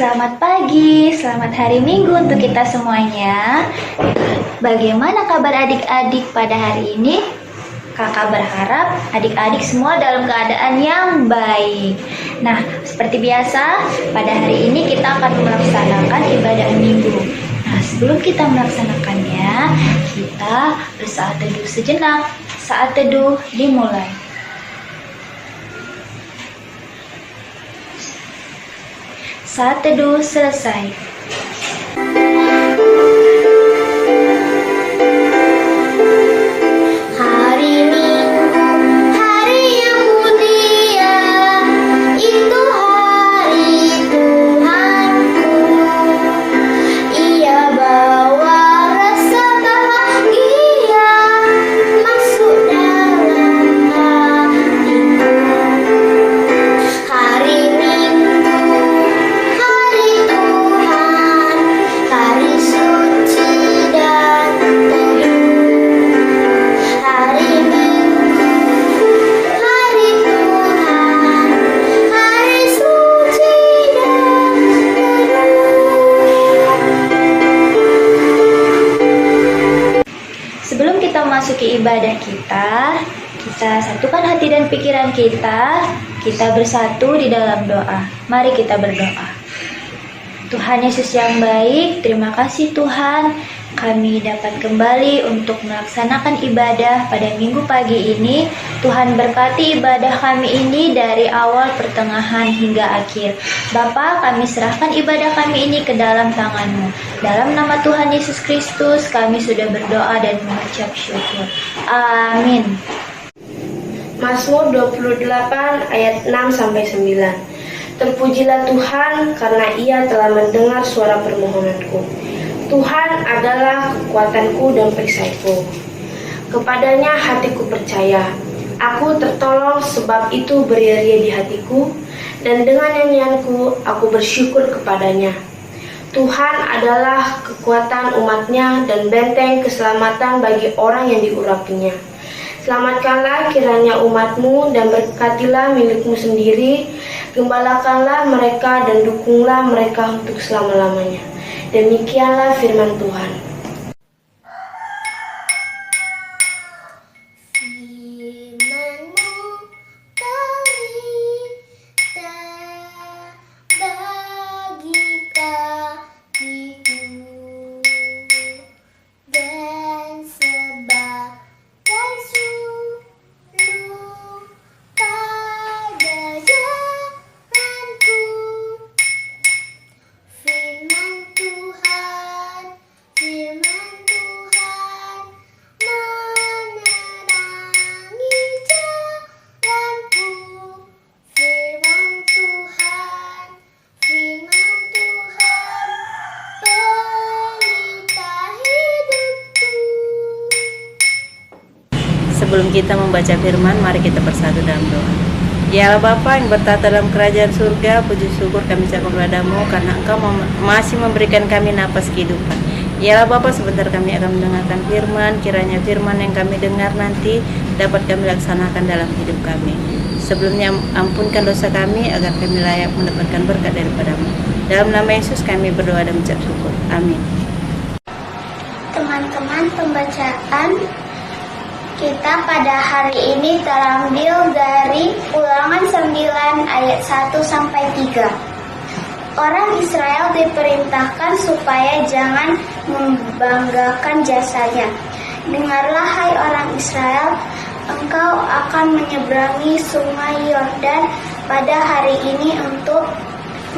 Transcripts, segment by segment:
Selamat pagi, selamat hari Minggu untuk kita semuanya. Bagaimana kabar adik-adik pada hari ini? Kakak berharap adik-adik semua dalam keadaan yang baik. Nah, seperti biasa, pada hari ini kita akan melaksanakan ibadah minggu. Nah, sebelum kita melaksanakannya, kita bersaat teduh sejenak. Saat teduh dimulai. Saat teduh selesai. Sebelum kita memasuki ibadah kita satukan hati dan pikiran kita bersatu di dalam doa. Mari kita berdoa. Tuhan Yesus yang baik, terima kasih Tuhan, kami dapat kembali untuk melaksanakan ibadah pada minggu pagi ini. Tuhan berkati ibadah kami ini dari awal, pertengahan, hingga akhir. Bapa, kami serahkan ibadah kami ini ke dalam tangan-Mu. Dalam nama Tuhan Yesus Kristus, kami sudah berdoa dan mengucap syukur. Amin. Mazmur 28 ayat 6-9. Terpujilah Tuhan karena Ia telah mendengar suara permohonanku. Tuhan adalah kekuatanku dan perisaiku. Kepadanya hatiku percaya. Aku tertolong, sebab itu beria-ria di hatiku, dan dengan nyanyianku aku bersyukur kepadanya. Tuhan adalah kekuatan umatnya dan benteng keselamatan bagi orang yang diurapinya. Selamatkanlah kiranya umatmu dan berkatilah milikmu sendiri. Gembalakanlah mereka dan dukunglah mereka untuk selama-lamanya. Demikianlah firman Tuhan. Sebelum kita membaca firman, mari kita bersatu dalam doa. Ya Allah Bapa yang bertata dalam kerajaan surga, puji syukur kami ucapkan kepadamu karena Engkau masih memberikan kami napas kehidupan. Ya Allah Bapa, sebentar kami akan mendengarkan firman, kiranya firman yang kami dengar nanti dapat kami laksanakan dalam hidup kami. Sebelumnya ampunkan dosa kami agar kami layak mendapatkan berkat daripadamu. Dalam nama Yesus kami berdoa dan mengucap syukur. Amin. Teman-teman, pembacaan kita pada hari ini terambil dari Ulangan 9 ayat 1-3. Orang Israel diperintahkan supaya jangan membanggakan jasanya. Dengarlah hai orang Israel, engkau akan menyeberangi sungai Yordan pada hari ini untuk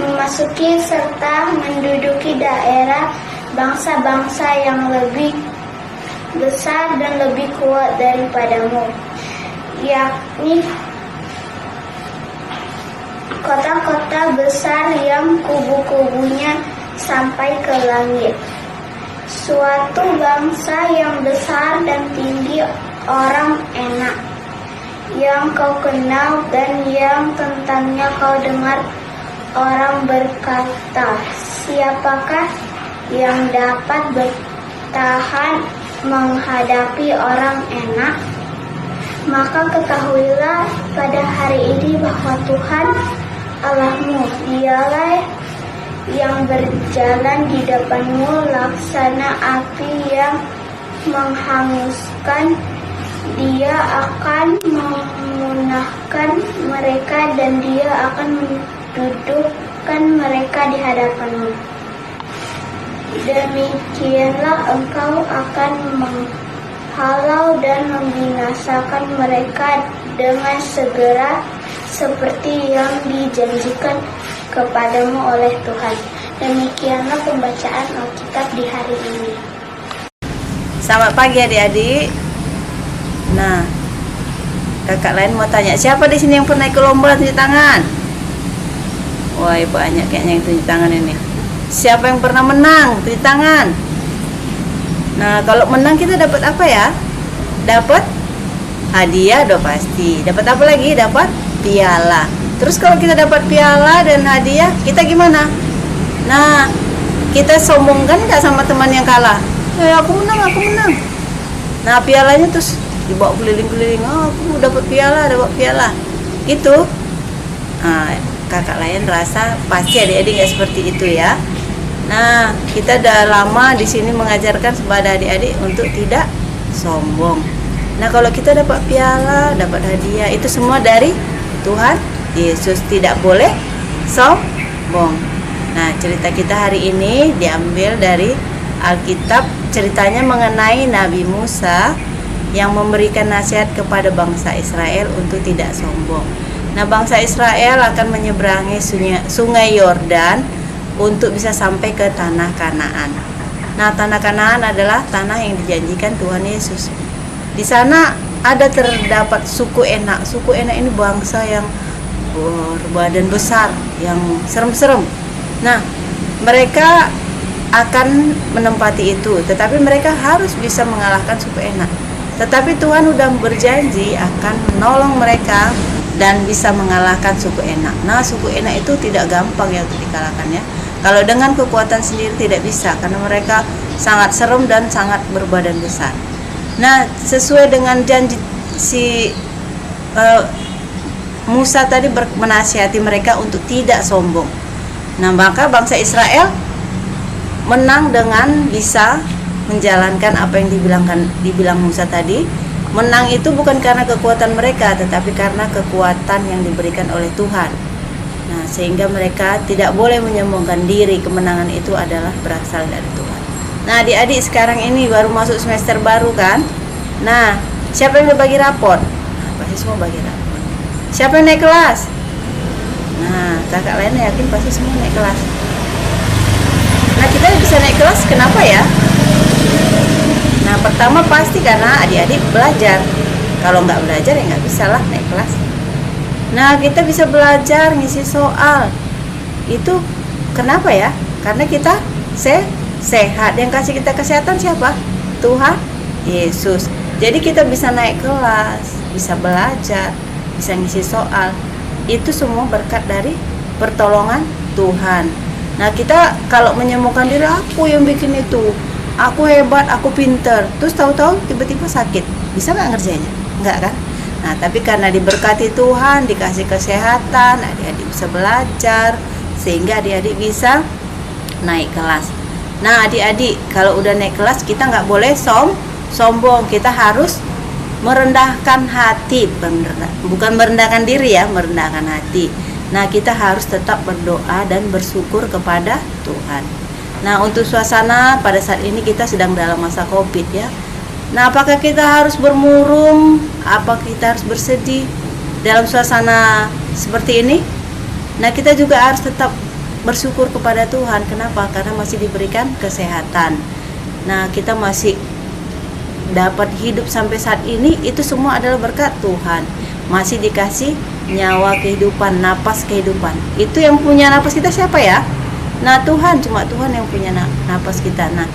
memasuki serta menduduki daerah bangsa-bangsa yang lebih besar dan lebih kuat daripadamu, yakni kota-kota besar yang kubu-kubunya sampai ke langit. Suatu bangsa yang besar dan tinggi, orang enak, yang kau kenal dan yang tentangnya kau dengar orang berkata, siapakah yang dapat bertahan menghadapi orang enak? Maka ketahuilah pada hari ini bahwa Tuhan Allahmu, dialah yang berjalan di depanmu laksana api yang menghanguskan. Dia akan memunahkan mereka dan dia akan mendudukkan mereka di hadapanmu. Demikianlah engkau akan menghalau dan membinasakan mereka dengan segera seperti yang dijanjikan kepadamu oleh Tuhan. Demikianlah pembacaan Alkitab di hari ini. Selamat pagi adik-adik. Nah, kakak lain mau tanya, siapa di sini yang pernah ikut lomba tunjuk tangan? Wah, banyak kayaknya yang tunjuk tangan ini. Siapa yang pernah menang? Tunjuk tangan. Nah, kalau menang kita dapat apa ya? Dapat hadiah udah pasti. Dapat apa lagi? Dapat piala. Terus kalau kita dapat piala dan hadiah, kita gimana? Nah, kita sombongkan nggak sama teman yang kalah? Aku menang, aku menang. Nah, pialanya terus dibawa keliling-keliling, aku dapat piala. Itu kakak lain rasa pasti adik-adik nggak seperti itu ya. Nah, kita udah lama di sini mengajarkan kepada adik-adik untuk tidak sombong. Nah, kalau kita dapat piala, dapat hadiah, itu semua dari Tuhan Yesus. Tidak boleh sombong. Nah, cerita kita hari ini diambil dari Alkitab. Ceritanya mengenai Nabi Musa yang memberikan nasihat kepada bangsa Israel untuk tidak sombong. Nah, bangsa Israel akan menyeberangi sungai Yordan untuk bisa sampai ke tanah Kanaan. Nah, tanah Kanaan adalah tanah yang dijanjikan Tuhan Yesus. Di sana terdapat suku Enak. Suku Enak ini bangsa yang berbadan besar, yang serem-serem. Nah, mereka akan menempati itu, tetapi mereka harus bisa mengalahkan suku Enak. Tetapi Tuhan sudah berjanji akan menolong mereka dan bisa mengalahkan suku Enak. Nah, suku Enak itu tidak gampang ya untuk dikalahkan ya. Kalau dengan kekuatan sendiri tidak bisa, karena mereka sangat serem dan sangat berbadan besar. Nah, sesuai dengan janji Musa tadi menasihati mereka untuk tidak sombong. Nah, maka bangsa Israel menang dengan bisa menjalankan apa yang dibilang Musa tadi. Menang itu bukan karena kekuatan mereka, tetapi karena kekuatan yang diberikan oleh Tuhan. Nah, sehingga mereka tidak boleh menyombongkan diri. Kemenangan itu adalah berasal dari Tuhan. Nah, adik-adik sekarang ini baru masuk semester baru kan? Nah, siapa yang udah bagi rapor? Nah, pasti semua bagi rapor. Siapa yang naik kelas? Nah, kakak lain yakin pasti semua naik kelas. Nah, kita bisa naik kelas kenapa ya? Nah, pertama pasti karena adik-adik belajar. Kalau nggak belajar ya nggak bisa lah naik kelas. Nah, kita bisa belajar ngisi soal. Itu kenapa ya? Karena kita sehat. Yang kasih kita kesehatan siapa? Tuhan Yesus. Jadi kita bisa naik kelas, bisa belajar, bisa ngisi soal. Itu semua berkat dari pertolongan Tuhan. Nah, kita kalau menyombongkan diri, aku yang bikin itu, aku hebat, aku pinter, terus tahu-tahu tiba-tiba sakit, bisa nggak ngerjainnya? Nggak kan? Nah, tapi karena diberkati Tuhan, dikasih kesehatan, adik-adik bisa belajar, sehingga adik-adik bisa naik kelas. Nah, adik-adik kalau udah naik kelas, kita nggak boleh sombong, kita harus merendahkan hati, bukan merendahkan diri ya, merendahkan hati. Nah, kita harus tetap berdoa dan bersyukur kepada Tuhan. Nah, untuk suasana pada saat ini kita sedang dalam masa Covid ya. Nah, apakah kita harus bermurung? Apa kita harus bersedih dalam suasana seperti ini? Nah, kita juga harus tetap bersyukur kepada Tuhan. Kenapa? Karena masih diberikan kesehatan. Nah, kita masih dapat hidup sampai saat ini, itu semua adalah berkat Tuhan. Masih dikasih nyawa kehidupan, napas kehidupan. Itu yang punya napas kita siapa ya? Nah, Tuhan, cuma Tuhan yang punya napas kita. Nah,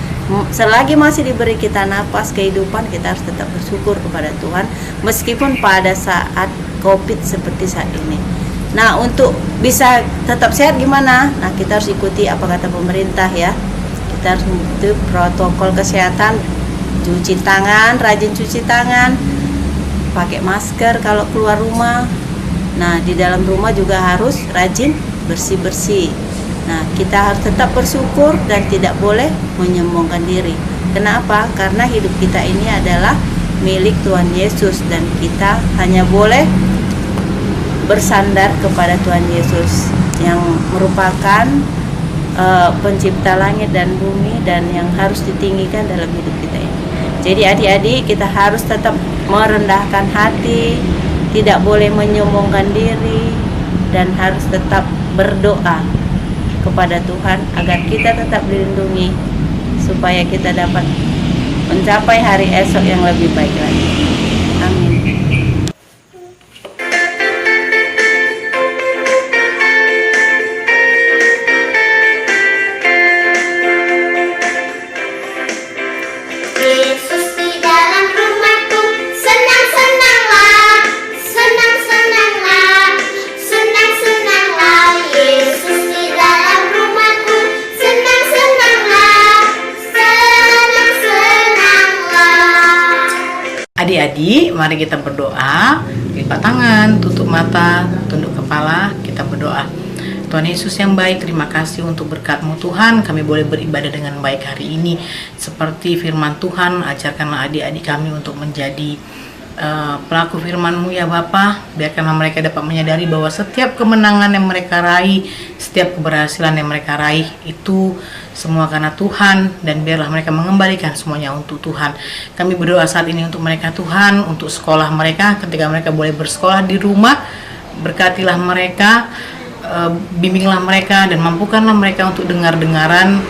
selagi masih diberi kita napas kehidupan, kita harus tetap bersyukur kepada Tuhan meskipun pada saat Covid seperti saat ini. Nah, untuk bisa tetap sehat gimana? Nah, kita harus ikuti apa kata pemerintah ya. Kita harus mengikuti protokol kesehatan, cuci tangan, rajin cuci tangan, pakai masker kalau keluar rumah. Nah, di dalam rumah juga harus rajin bersih-bersih. Nah, kita harus tetap bersyukur dan tidak boleh menyombongkan diri. Kenapa? Karena hidup kita ini adalah milik Tuhan Yesus dan kita hanya boleh bersandar kepada Tuhan Yesus yang merupakan pencipta langit dan bumi dan yang harus ditinggikan dalam hidup kita ini. Jadi adik-adik, kita harus tetap merendahkan hati, tidak boleh menyombongkan diri, dan harus tetap berdoa kepada Tuhan agar kita tetap dilindungi supaya kita dapat mencapai hari esok yang lebih baik lagi. Amin. Yesus di dalam rumahku, senang-senanglah, senang-senanglah, senang-senanglah. Yesus di dalam rumahku, senang-senanglah, senang-senanglah. Adik-adik, mari kita berdoa. Lipat tangan, tutup mata, tunduk kepala, kita berdoa. Tuhan Yesus yang baik, terima kasih untuk berkat-Mu Tuhan. Kami boleh beribadah dengan baik hari ini. Seperti firman Tuhan, ajarkanlah adik-adik kami untuk menjadi pelaku firman-Mu ya Bapa. Biarkanlah mereka dapat menyadari bahwa setiap kemenangan yang mereka raih, setiap keberhasilan yang mereka raih, itu semua karena Tuhan. Dan biarlah mereka mengembalikan semuanya untuk Tuhan. Kami berdoa saat ini untuk mereka Tuhan, untuk sekolah mereka, ketika mereka boleh bersekolah di rumah. Berkatilah mereka, bimbinglah mereka dan mampukanlah mereka untuk dengar-dengaran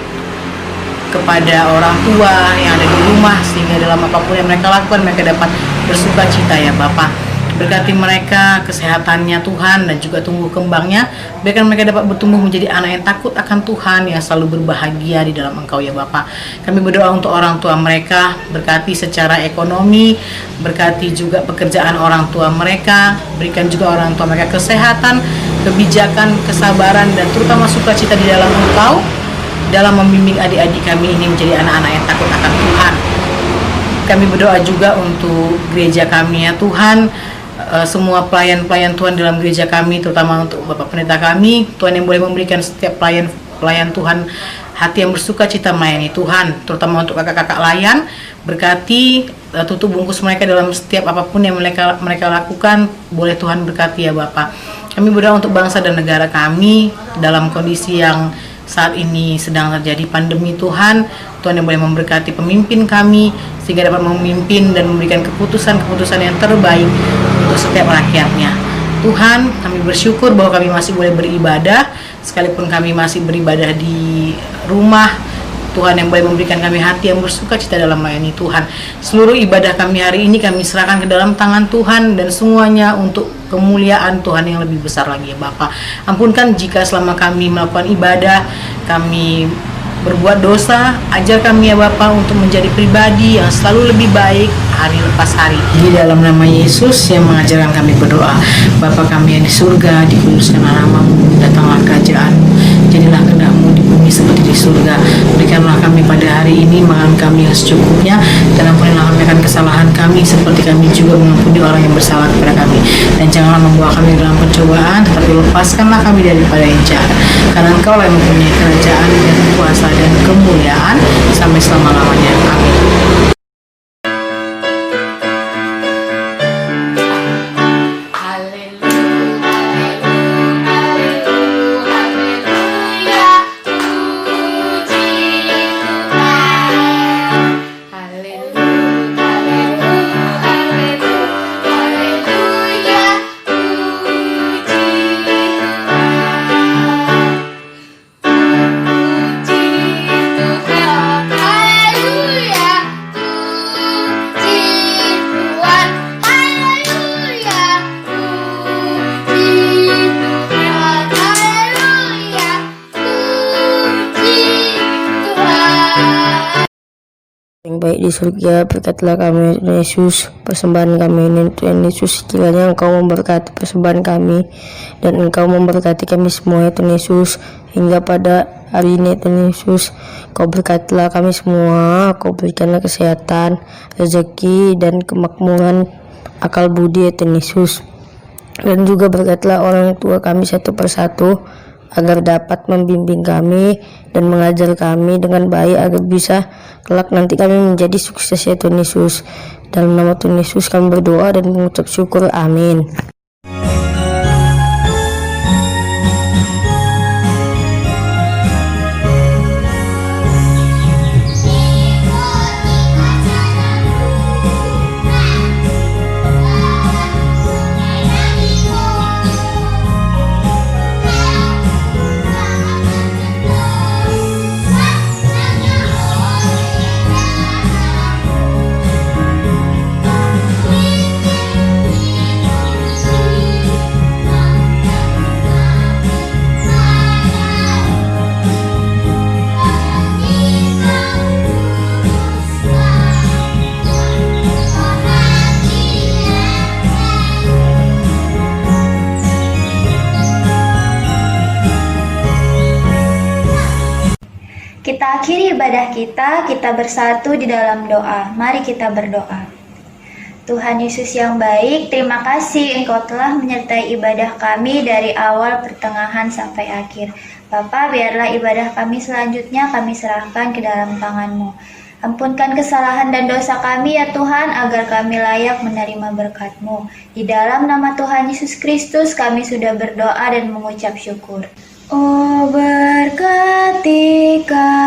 kepada orang tua yang ada di rumah, sehingga dalam apapun yang mereka lakukan mereka dapat bersuka cita ya Bapa. Berkati mereka kesehatannya Tuhan dan juga tumbuh kembangnya. Biarkan mereka dapat bertumbuh menjadi anak yang takut akan Tuhan, yang selalu berbahagia di dalam Engkau ya Bapa. Kami berdoa untuk orang tua mereka, berkati secara ekonomi, berkati juga pekerjaan orang tua mereka, berikan juga orang tua mereka kesehatan, kebijakan, kesabaran, dan terutama sukacita di dalam Engkau, dalam membimbing adik-adik kami ini menjadi anak-anak yang takut akan Tuhan. Kami berdoa juga untuk gereja kami ya Tuhan, semua pelayan-pelayan Tuhan dalam gereja kami, terutama untuk Bapak Pendeta kami, Tuhan yang boleh memberikan setiap pelayan Tuhan hati yang bersuka cita melayani Tuhan, terutama untuk kakak-kakak layan. Berkati, tutup bungkus mereka dalam setiap apapun yang mereka lakukan, boleh Tuhan berkati ya Bapak. Kami berdoa untuk bangsa dan negara kami dalam kondisi yang saat ini sedang terjadi pandemi Tuhan. Tuhan yang boleh memberkati pemimpin kami sehingga dapat memimpin dan memberikan keputusan-keputusan yang terbaik untuk setiap rakyatnya. Tuhan, kami bersyukur bahwa kami masih boleh beribadah, sekalipun kami masih beribadah di rumah. Tuhan yang boleh memberikan kami hati yang bersuka cita dalam melayani Tuhan. Seluruh ibadah kami hari ini kami serahkan ke dalam tangan Tuhan, dan semuanya untuk kemuliaan Tuhan yang lebih besar lagi ya Bapa. Ampunkan jika selama kami melakukan ibadah kami berbuat dosa. Ajar kami ya Bapa untuk menjadi pribadi yang selalu lebih baik hari lepas hari. Di dalam nama Yesus yang mengajarkan kami berdoa. Bapa kami yang di surga, dikuduskanlah namamu, datanglah kerajaan-Mu, jadilah kehendak-Mu di bumi seperti di surga. Berikanlah kami pada hari ini makan kami yang secukupnya, dan ampunilah kami akan kesalahan kami seperti kami juga mengampuni orang yang bersalah kepada kami. Dan janganlah membawa kami dalam pencobaan, tetapi lepaskanlah kami daripada yang jahat. Karena Engkau yang mempunyai kerajaan dan kuasa dan kemuliaan sampai selama-lamanya. Amin. Yang baik di surga, berkatilah kami Tuhan Yesus, persembahan kami ini Tuhan Yesus, kiranya Engkau memberkati persembahan kami dan Engkau memberkati kami semua ya Tuhan Yesus, hingga pada hari ini Tuhan Yesus. Kau berkatilah kami semua, Kau berikanlah kesehatan, rezeki, dan kemakmuran akal budi ya Tuhan Yesus. Dan juga berkatilah orang tua kami satu persatu, agar dapat membimbing kami dan mengajar kami dengan baik agar bisa kelak nanti kami menjadi sukses ya Tuhan Yesus. Dalam nama Tuhan Yesus kami berdoa dan mengucap syukur. Amin. Kita akhiri ibadah kita bersatu di dalam doa. Mari kita berdoa. Tuhan Yesus yang baik, terima kasih Engkau telah menyertai ibadah kami dari awal, pertengahan, sampai akhir. Bapa, biarlah ibadah kami selanjutnya kami serahkan ke dalam tangan-Mu. Ampunkan kesalahan dan dosa kami ya Tuhan, agar kami layak menerima berkat-Mu. Di dalam nama Tuhan Yesus Kristus kami sudah berdoa dan mengucap syukur. Oh berkati kami.